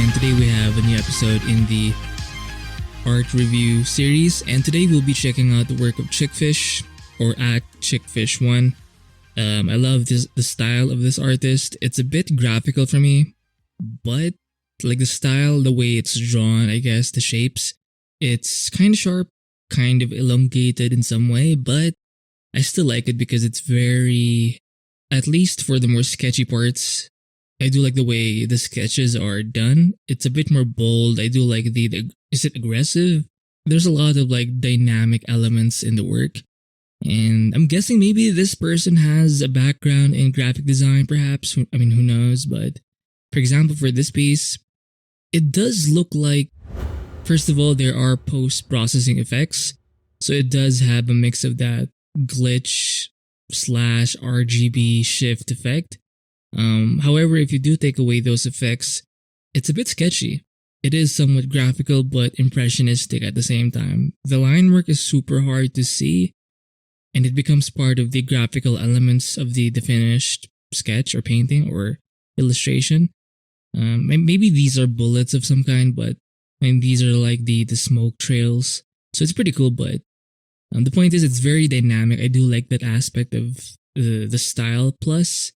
and today we have a new episode in the art review series. And today we'll be checking out the work of Chickfish or at Chickfish1. I love the style of this artist. It's a bit graphical for me, but like the style, the way it's drawn, I guess, the shapes, it's kind of sharp, kind of elongated in some way, but I still like it because it's very, at least for the more sketchy parts, I do like the way the sketches are done. It's a bit more bold. I do like the is it aggressive? There's a lot of like dynamic elements in the work. And I'm guessing maybe this person has a background in graphic design, perhaps. Who knows? But for example, for this piece, it does look like, first of all, there are post-processing effects. So it does have a mix of that glitch / RGB shift effect. However, if you do take away those effects, it's a bit sketchy. It is somewhat graphical but impressionistic at the same time. The line work is super hard to see, and it becomes part of the graphical elements of the finished sketch or painting or illustration. Maybe these are bullets of some kind, but these are like the smoke trails. So it's pretty cool, but the point is it's very dynamic. I do like that aspect of the style. Plus,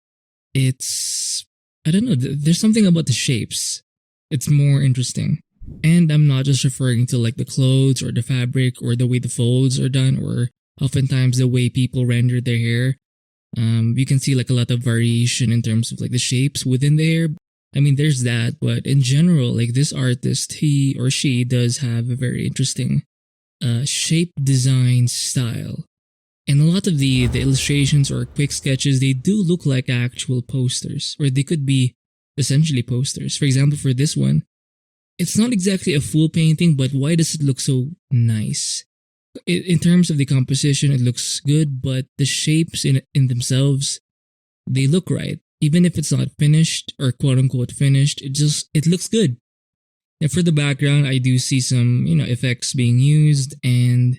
it's, I don't know, there's something about the shapes. It's more interesting. And I'm not just referring to like the clothes or the fabric or the way the folds are done or oftentimes the way people render their hair. You can see like a lot of variation in terms of like the shapes within the hair. There's that, but in general, like this artist, he or she does have a very interesting shape design style. And a lot of the illustrations or quick sketches, they do look like actual posters, or they could be essentially posters. For example, for this one, it's not exactly a full painting, but why does it look so nice? In terms of the composition, it looks good, but the shapes in themselves, they look right. Even if it's not finished or quote unquote finished, it looks good. And for the background, I do see some, effects being used, and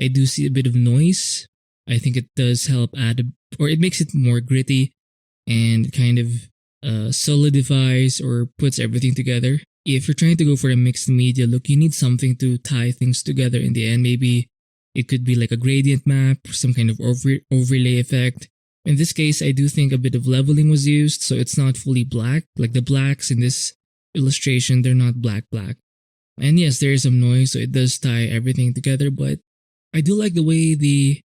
I do see a bit of noise. I think it does help or it makes it more gritty and kind of solidifies or puts everything together. If you're trying to go for a mixed media look, you need something to tie things together in the end. Maybe it could be like a gradient map or some kind of overlay effect. In this case, I do think a bit of leveling was used, so it's not fully black. Like the blacks in this illustration, they're not black. And yes, there is some noise, so it does tie everything together, but I do like the way the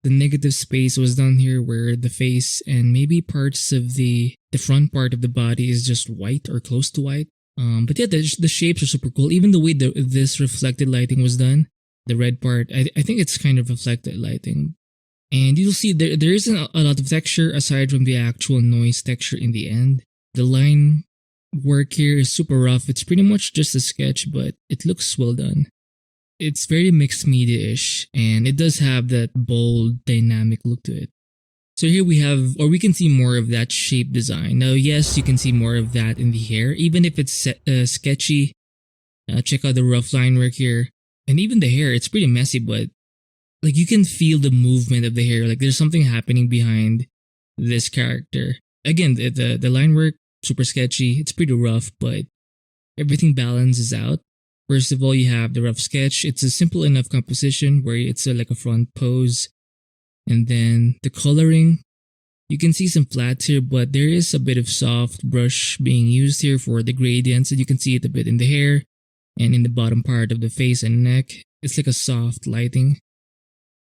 negative space was done here, where the face and maybe parts of the front part of the body is just white or close to white. But yeah, the shapes are super cool. Even the way this reflected lighting was done, the red part, I think it's kind of reflected lighting. And you'll see there isn't a lot of texture aside from the actual noise texture in the end. The line work here is super rough. It's pretty much just a sketch, but it looks well done. It's very mixed media-ish, and it does have that bold, dynamic look to it. So here we can see more of that shape design. Now, yes, you can see more of that in the hair, even if it's sketchy. Check out the rough line work here. And even the hair, it's pretty messy, but like you can feel the movement of the hair. Like there's something happening behind this character. Again, the line work, super sketchy. It's pretty rough, but everything balances out. First of all, you have the rough sketch. It's a simple enough composition where it's like a front pose. And then the coloring, you can see some flats here, but there is a bit of soft brush being used here for the gradients. And you can see it a bit in the hair and in the bottom part of the face and neck. It's like a soft lighting.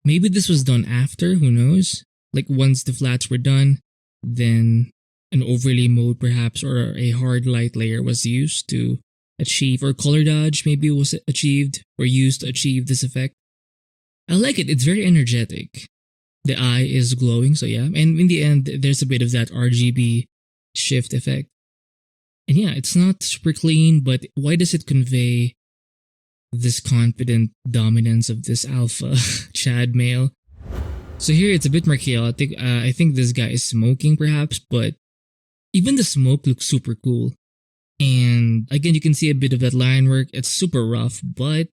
Maybe this was done after, who knows? Like once the flats were done, then an overlay mode perhaps or a hard light layer was used to achieve, or color dodge maybe was achieved or used to achieve this effect. I like it. It's very energetic. The eye is glowing, so yeah. And in the end, there's a bit of that RGB shift effect. And yeah, it's not super clean, but why does it convey this confident dominance of this alpha Chad male? So here it's a bit more chaotic. I think this guy is smoking perhaps, but even the smoke looks super cool. And again, you can see a bit of that line work. It's super rough, but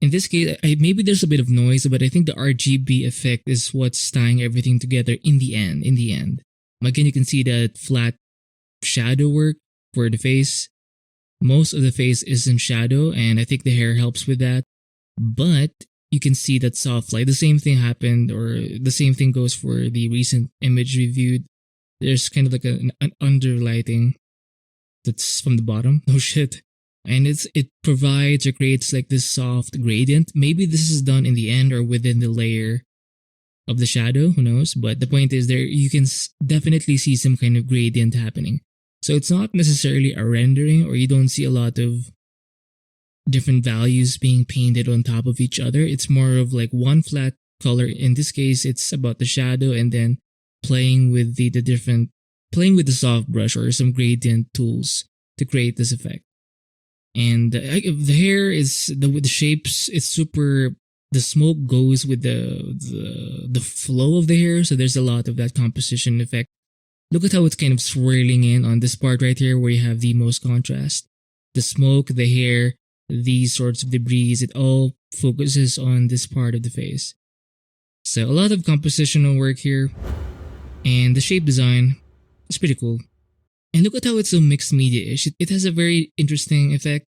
in this case, maybe there's a bit of noise, but I think the RGB effect is what's tying everything together in the end. Again, you can see that flat shadow work for the face. Most of the face is in shadow, and I think the hair helps with that. But you can see that soft light. The same thing happened, or the same thing goes for the recent image reviewed. There's kind of like an underlighting that's from the bottom. Oh shit. And it provides or creates like this soft gradient. Maybe this is done in the end or within the layer of the shadow, who knows? But the point is there you can definitely see some kind of gradient happening. So it's not necessarily a rendering, or you don't see a lot of different values being painted on top of each other. It's more of like one flat color. In this case, it's about the shadow and then playing with playing with the soft brush or some gradient tools to create this effect. And the hair is with the shapes. It's super. The smoke goes with the flow of the hair, so there's a lot of that composition effect. Look at how it's kind of swirling in on this part right here, where you have the most contrast. The smoke, the hair, these sorts of debris, it all focuses on this part of the face. So a lot of compositional work here, and the shape design is pretty cool. And look at how it's so mixed media-ish. It has a very interesting effect.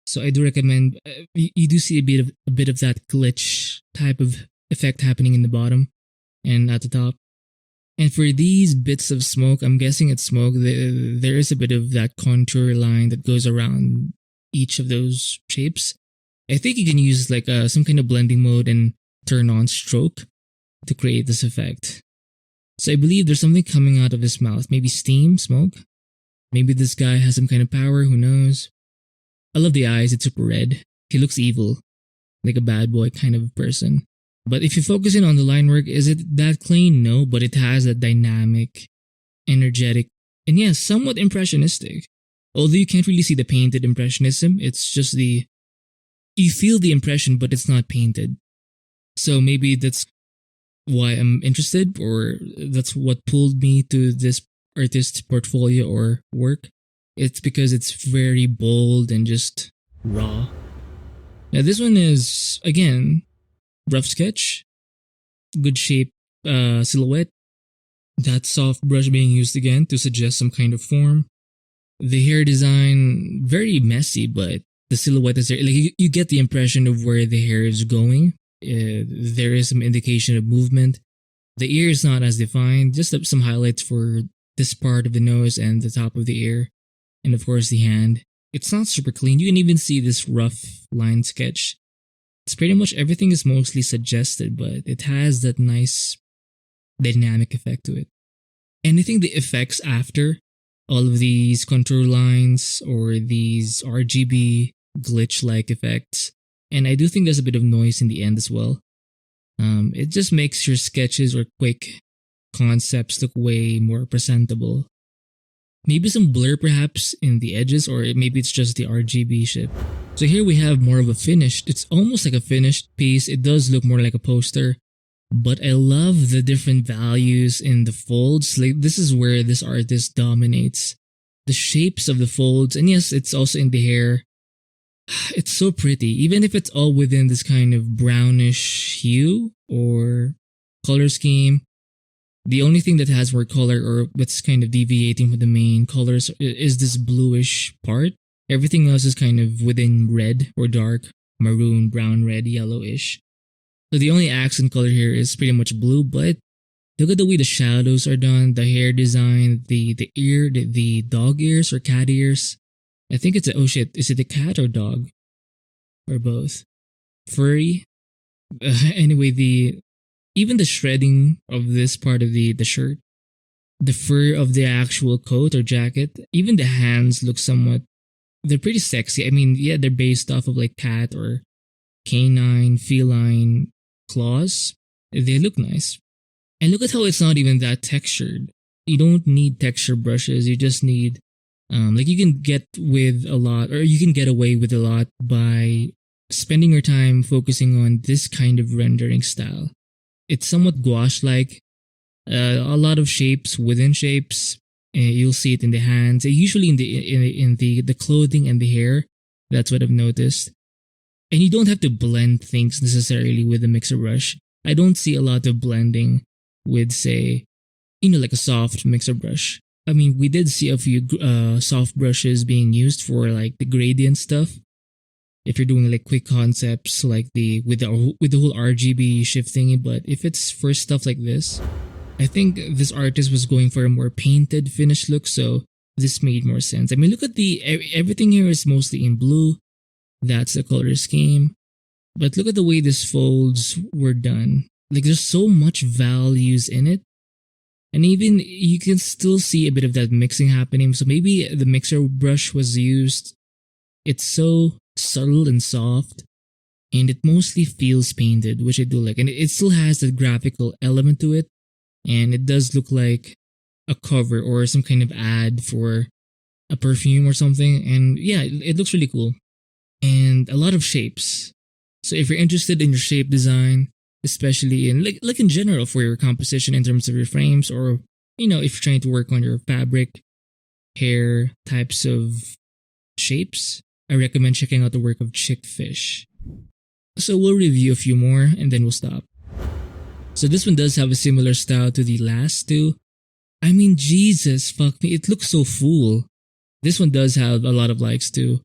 So I do recommend, you do see a bit of that glitch type of effect happening in the bottom and at the top. And for these bits of smoke, I'm guessing it's smoke, there is a bit of that contour line that goes around each of those shapes. I think you can use like some kind of blending mode and turn on stroke to create this effect. So I believe there's something coming out of his mouth. Maybe steam, smoke. Maybe this guy has some kind of power, who knows. I love the eyes, it's super red. He looks evil, like a bad boy kind of person. But if you focus in on the line work, is it that clean? No, but it has a dynamic, energetic, and yes, somewhat impressionistic. Although you can't really see the painted impressionism, it's just you feel the impression, but it's not painted. So maybe that's why I'm interested, or that's what pulled me to this artist's portfolio or work. It's because it's very bold and just raw. Now this one is, again, rough sketch, good shape silhouette, that soft brush being used again to suggest some kind of form. The hair design, very messy, but the silhouette is there. Like you get the impression of where the hair is going. There is some indication of movement. The ear is not as defined, just some highlights for this part of the nose and the top of the ear. And of course the hand. It's not super clean. You can even see this rough line sketch. It's pretty much everything is mostly suggested, but it has that nice dynamic effect to it. And I think the effects after all of these contour lines or these RGB glitch-like effects, and I do think there's a bit of noise in the end as well. It just makes your sketches or quick concepts look way more presentable. Maybe some blur perhaps in the edges, or maybe it's just the RGB ship. So here we have more of a finished, it's almost like a finished piece. It does look more like a poster, but I love the different values in the folds. Like this is where this artist dominates. The shapes of the folds, and yes, it's also in the hair. It's so pretty, even if it's all within this kind of brownish hue or color scheme. The only thing that has more color or what's kind of deviating from the main colors is this bluish part. Everything else is kind of within red or dark, maroon, brown, red, yellowish. So the only accent color here is pretty much blue, but look at the way the shadows are done, the hair design, the ear, the dog ears or cat ears. I think it's oh shit, is it a cat or dog? Or both? Furry? Anyway, even the shredding of this part of the shirt, the fur of the actual coat or jacket, even the hands look somewhat, they're pretty sexy. I mean, yeah, they're based off of like cat or canine, feline claws. They look nice. And look at how it's not even that textured. You don't need texture brushes. You just need, like you can get with a lot, or you can get away with a lot by spending your time focusing on this kind of rendering style. It's somewhat gouache-like, a lot of shapes within shapes. You'll see it in the hands, usually in the clothing and the hair. That's what I've noticed. And you don't have to blend things necessarily with a mixer brush. I don't see a lot of blending with, say, like a soft mixer brush. I mean, we did see a few soft brushes being used for like the gradient stuff. If you're doing like quick concepts, like the whole RGB shifting, but if it's for stuff like this, I think this artist was going for a more painted finish look, so this made more sense. I mean, look at everything here is mostly in blue. That's the color scheme. But look at the way these folds were done. Like there's so much values in it. And even you can still see a bit of that mixing happening. So maybe the mixer brush was used. It's so subtle and soft. And it mostly feels painted, which I do like. And it still has that graphical element to it. And it does look like a cover or some kind of ad for a perfume or something. And yeah, it looks really cool. And a lot of shapes. So if you're interested in your shape design, especially in like in general for your composition in terms of your frames, or if you're trying to work on your fabric, hair types of shapes, I recommend checking out the work of Chickfish. So we'll review a few more and then we'll stop. So this one does have a similar style to the last two. I mean, Jesus, fuck me, it looks so full. This one does have a lot of likes too.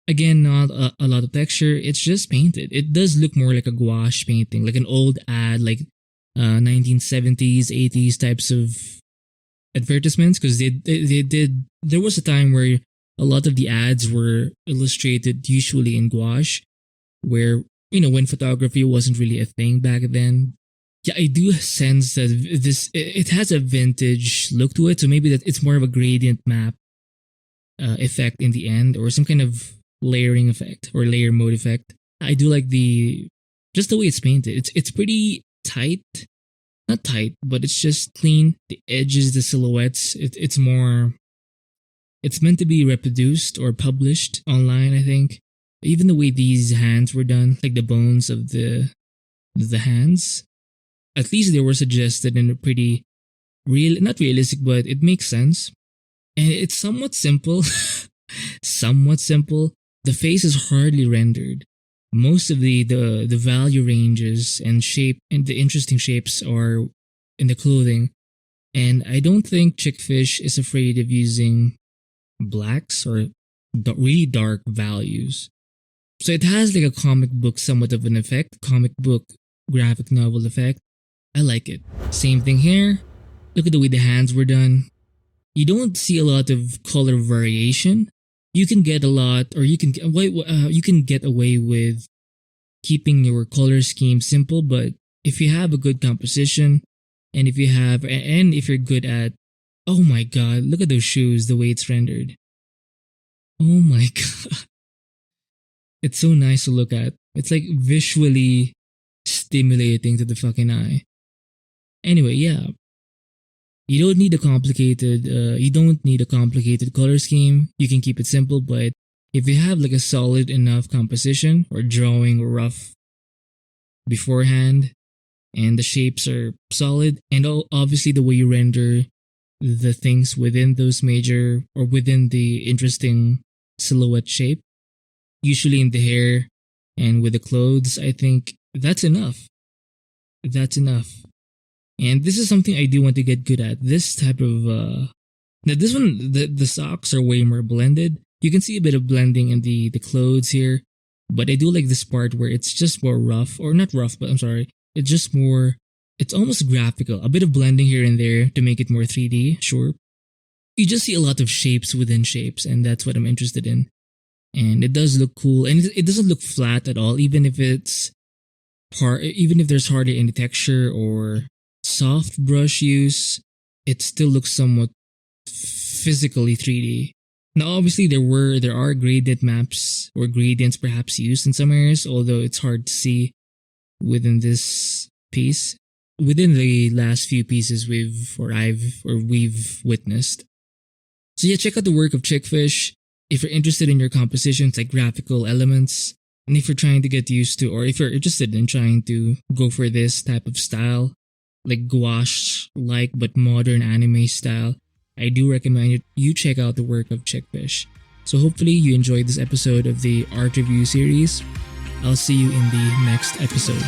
Again, not a lot of texture, it's just painted. It does look more like a gouache painting, like an old ad, like 1970s, 80s types of advertisements, because there was a time where a lot of the ads were illustrated usually in gouache, where, when photography wasn't really a thing back then. Yeah, I do sense that it has a vintage look to it, so maybe that it's more of a gradient map effect in the end, or some kind of layering effect or layer mode effect. I do like just the way it's painted. It's pretty tight, not tight, but it's just clean. The edges, the silhouettes, it's meant to be reproduced or published online, I think. Even the way these hands were done, like the bones of the hands, at least they were suggested in a pretty not realistic, but it makes sense. And it's somewhat simple. Somewhat simple. The face is hardly rendered. Most of the value ranges and shape and the interesting shapes are in the clothing. And I don't think Chickfish is afraid of using blacks or really dark values. So it has like a comic book somewhat of an effect, comic book graphic novel effect. I like it. Same thing here. Look at the way the hands were done. You don't see a lot of color variation. You can get a lot, or you can get away with keeping your color scheme simple. But if you have a good composition, and if you're good at, oh my god, look at those shoes, the way it's rendered. Oh my god, it's so nice to look at. It's like visually stimulating to the fucking eye. Anyway, yeah. You don't need a complicated color scheme. You can keep it simple, but if you have like a solid enough composition or drawing rough beforehand, and the shapes are solid, and obviously the way you render the things within those major or within the interesting silhouette shape, usually in the hair and with the clothes, I think that's enough. That's enough. And this is something I do want to get good at. This type of now this one, the socks are way more blended. You can see a bit of blending in the clothes here, but I do like this part where it's just more rough, or not rough, but I'm sorry, it's almost graphical. A bit of blending here and there to make it more 3D, sure. You just see a lot of shapes within shapes, and that's what I'm interested in. And it does look cool, and it doesn't look flat at all, even if there's hardly any texture or soft brush use, it still looks somewhat physically 3D. Now obviously there are gradient maps or gradients perhaps used in some areas, although it's hard to see within this piece, within the last few pieces we've witnessed. So yeah, check out the work of Chickfish if you're interested in your compositions, like graphical elements, and if you're trying to get used to, or if you're interested in trying to go for this type of style, like gouache-like but modern anime style, I do recommend you check out the work of Chickfish. So hopefully you enjoyed this episode of the art review series. I'll see you in the next episode.